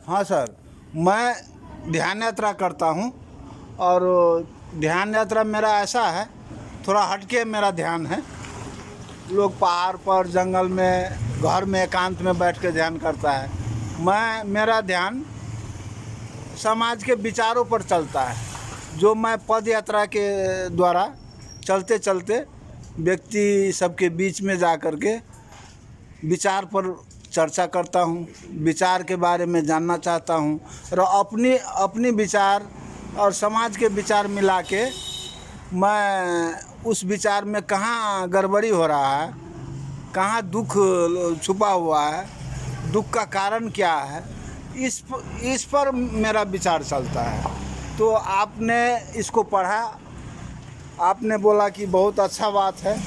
हाँ सर, मैं ध्यान यात्रा करता हूँ और ध्यान यात्रा मेरा ऐसा है, थोड़ा हटके मेरा ध्यान है। लोग पहाड़ पर, जंगल में, घर में एकांत में बैठ के ध्यान करता है। मेरा ध्यान समाज के विचारों पर चलता है। जो मैं पद यात्रा के द्वारा चलते चलते व्यक्ति सबके बीच में जा कर के विचार पर चर्चा करता हूँ, विचार के बारे में जानना चाहता हूँ और अपनी विचार और समाज के विचार मिला के मैं उस विचार में कहाँ गड़बड़ी हो रहा है, कहाँ दुख छुपा हुआ है, दुख का कारण क्या है, इस पर मेरा विचार चलता है। तो आपने इसको पढ़ा, आपने बोला कि बहुत अच्छा बात है।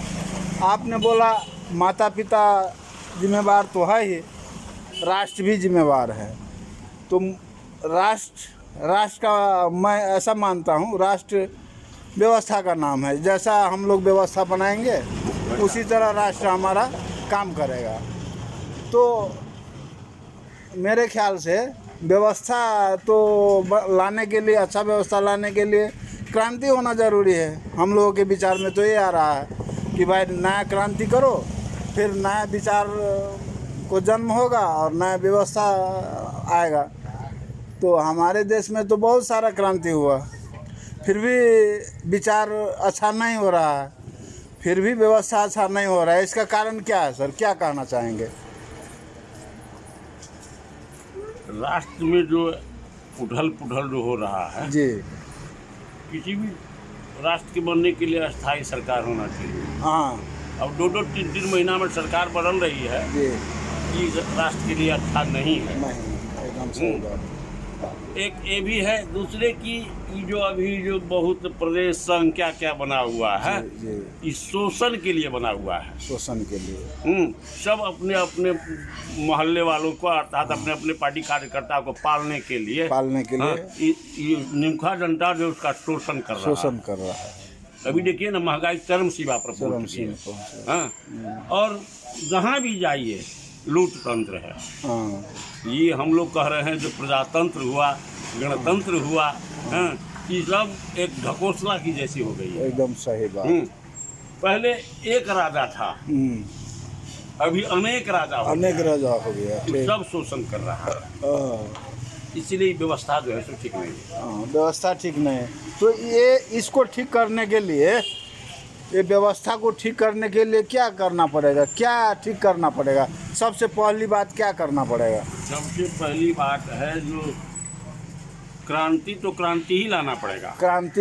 आपने बोला माता पिता जिम्मेवार तो है ही, राष्ट्र भी जिम्मेवार है। तो राष्ट्र का मैं ऐसा मानता हूँ, राष्ट्र व्यवस्था का नाम है। जैसा हम लोग व्यवस्था बनाएंगे उसी तरह राष्ट्र हमारा काम करेगा। तो मेरे ख्याल से व्यवस्था तो लाने के लिए, अच्छा व्यवस्था लाने के लिए क्रांति होना ज़रूरी है। हम लोगों के विचार में तो ये आ रहा है कि भाई नया क्रांति करो, फिर नया विचार को जन्म होगा और नया व्यवस्था आएगा। तो हमारे देश में तो बहुत सारा क्रांति हुआ, फिर भी विचार अच्छा नहीं हो रहा है, फिर भी व्यवस्था अच्छा नहीं हो रहा है। इसका कारण क्या है सर, क्या कहना चाहेंगे? राष्ट्र में जो उथल पुथल जो हो रहा है जी, किसी भी राष्ट्र के बनने के लिए अस्थायी सरकार होना चाहिए। हाँ अब 2-2, 3-3 महीना में सरकार बदल रही है, जी, ये राष्ट्र के लिए अच्छा नहीं है। नहीं, एकदम सही बात। एक ये भी है, दूसरे की ये जो अभी जो बहुत प्रदेश संघ क्या क्या बना हुआ है, जी, ये शोषण के लिए बना हुआ है। शोषण के लिए सब अपने अपने मोहल्ले वालों को अर्थात अपने अपने पार्टी कार्यकर्ता को पालने के लिए ये निमुखा जनता जो उसका शोषण कर रहा है। अभी देखिए ना, महंगाई चरम सीमा पर पहुंच गई है। हाँ, और जहाँ भी जाइए लूट तंत्र है। हाँ, ये हम लोग कह रहे हैं जो प्रजातंत्र हुआ, गणतंत्र हुआ, हाँ, ये सब एक ढकोसला की जैसी हो गई है। एकदम सही बात। पहले एक राजा था, अभी अनेक राजा हो गया, तो सब शोषण कर रहा है। इसीलिए व्यवस्था जो है सो ठीक नहीं है। व्यवस्था ठीक नहीं है। तो ये इसको ठीक करने के लिए, ये व्यवस्था को ठीक करने के लिए क्या करना पड़ेगा, क्या ठीक करना पड़ेगा? सबसे पहली बात क्या करना पड़ेगा? सबसे पहली बात है जो क्रांति ही लाना पड़ेगा। क्रांति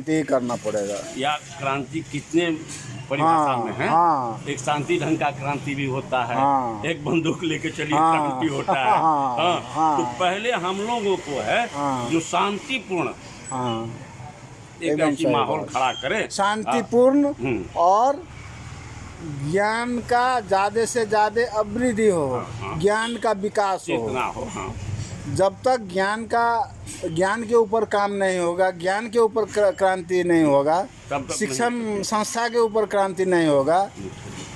ही करना पड़ेगा। या क्रांति कितने परिभाषा में है। हाँ, एक शांति ढंग का क्रांति भी होता है। हाँ, एक बंदूक लेके चलिए क्रांति होता है। हाँ, तो पहले हम लोगों को है जो शांतिपूर्ण एक ऐसी माहौल खड़ा करे, शांतिपूर्ण और ज्ञान का ज़्यादा से ज़्यादा अभिवृद्धि हो, ज्ञान का विकास हो। जब तक ज्ञान के ऊपर काम नहीं होगा, ज्ञान के ऊपर क्रांति नहीं होगा, शिक्षण संस्था के ऊपर क्रांति नहीं होगा,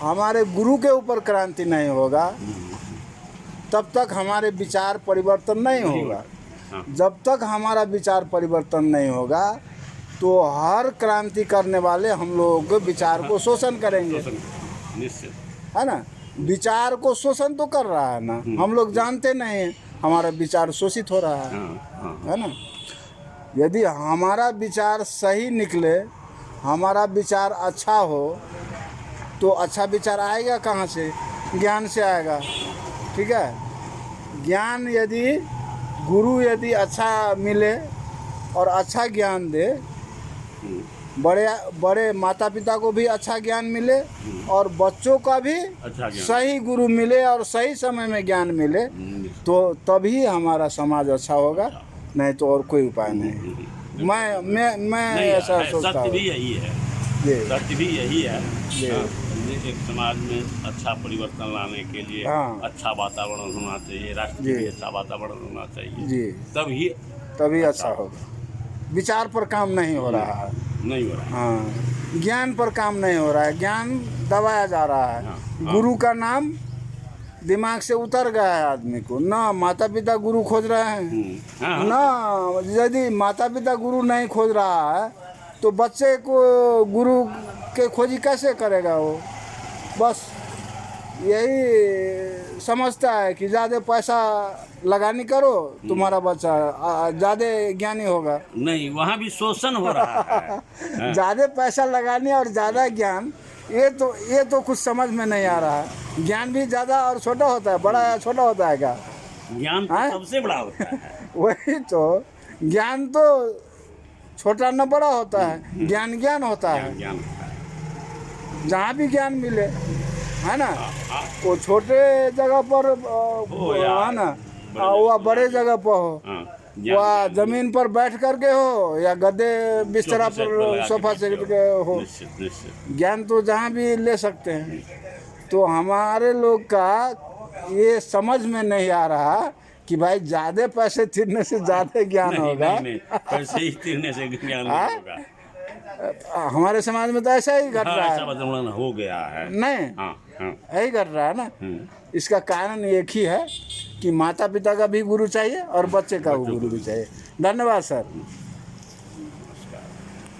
हमारे गुरु के ऊपर क्रांति नहीं होगा, तब तक हमारे विचार परिवर्तन नहीं होगा। जब तक हमारा विचार परिवर्तन नहीं होगा तो हर क्रांति करने वाले हम लोगों के विचार को शोषण करेंगे, है ना? विचार को शोषण तो कर रहा है ना, हम लोग जानते नहीं हैं, हमारा विचार शोषित हो रहा है ना? यदि हमारा विचार सही निकले, हमारा विचार अच्छा हो, तो अच्छा विचार आएगा कहाँ से? ज्ञान से आएगा। ठीक है, ज्ञान गुरु यदि अच्छा मिले और अच्छा ज्ञान दे, बड़े माता पिता को भी अच्छा ज्ञान मिले और बच्चों का भी सही गुरु मिले और सही समय में ज्ञान मिले, तो तभी हमारा समाज अच्छा होगा, नहीं तो और कोई उपाय नहीं। मैं ऐसा सोचता हूँ। सत्य भी यही है। एक समाज में अच्छा परिवर्तन लाने के लिए अच्छा वातावरण होना चाहिए, राष्ट्र में भी अच्छा वातावरण होना चाहिए, तभी अच्छा होगा। विचार पर काम नहीं हो रहा है, हाँ, ज्ञान पर काम नहीं हो रहा है, ज्ञान दबाया जा रहा है। गुरु का नाम दिमाग से उतर गया है आदमी को। ना माता पिता गुरु खोज रहे हैं, हाँ, ना यदि माता पिता गुरु नहीं खोज रहा है तो बच्चे को गुरु के खोजी कैसे करेगा वो। बस यही समझता है कि ज़्यादा पैसा लगानी करो तुम्हारा बच्चा ज़्यादा ज्ञानी होगा। नहीं, वहाँ भी शोषण हो रहा है। ज़्यादा पैसा लगाने और ज़्यादा ज्ञान, ये तो कुछ समझ में नहीं आ रहा है। ज्ञान भी ज़्यादा और छोटा होता है, बड़ा या छोटा होता है क्या? ज्ञान तो सबसे बड़ा होता है। वही तो, ज्ञान तो छोटा न बड़ा होता है, ज्ञान ज्ञान होता है। ज्ञान जहाँ भी ज्ञान मिले, है ना, वो छोटे जगह पर है ना, वह बड़े जगह पर हो, वह जमीन पर बैठ करके हो या गद्दे बिस्तरा पर सोफा सेट के हो, ज्ञान तो जहाँ भी ले सकते हैं। तो हमारे लोग का ये समझ में नहीं आ रहा कि भाई ज़्यादा पैसे तीरने से ज़्यादा ज्ञान होगा। पैसे ही तीरने से ज्ञान होगा। हमारे समाज में तो ऐसा ही घट रहा है। ऐसा हो गया है। नहीं, यही घट रहा है ना। इसका कारण एक ही है कि माता पिता का भी गुरु चाहिए और बच्चे का भी गुरु भी चाहिए। धन्यवाद सर।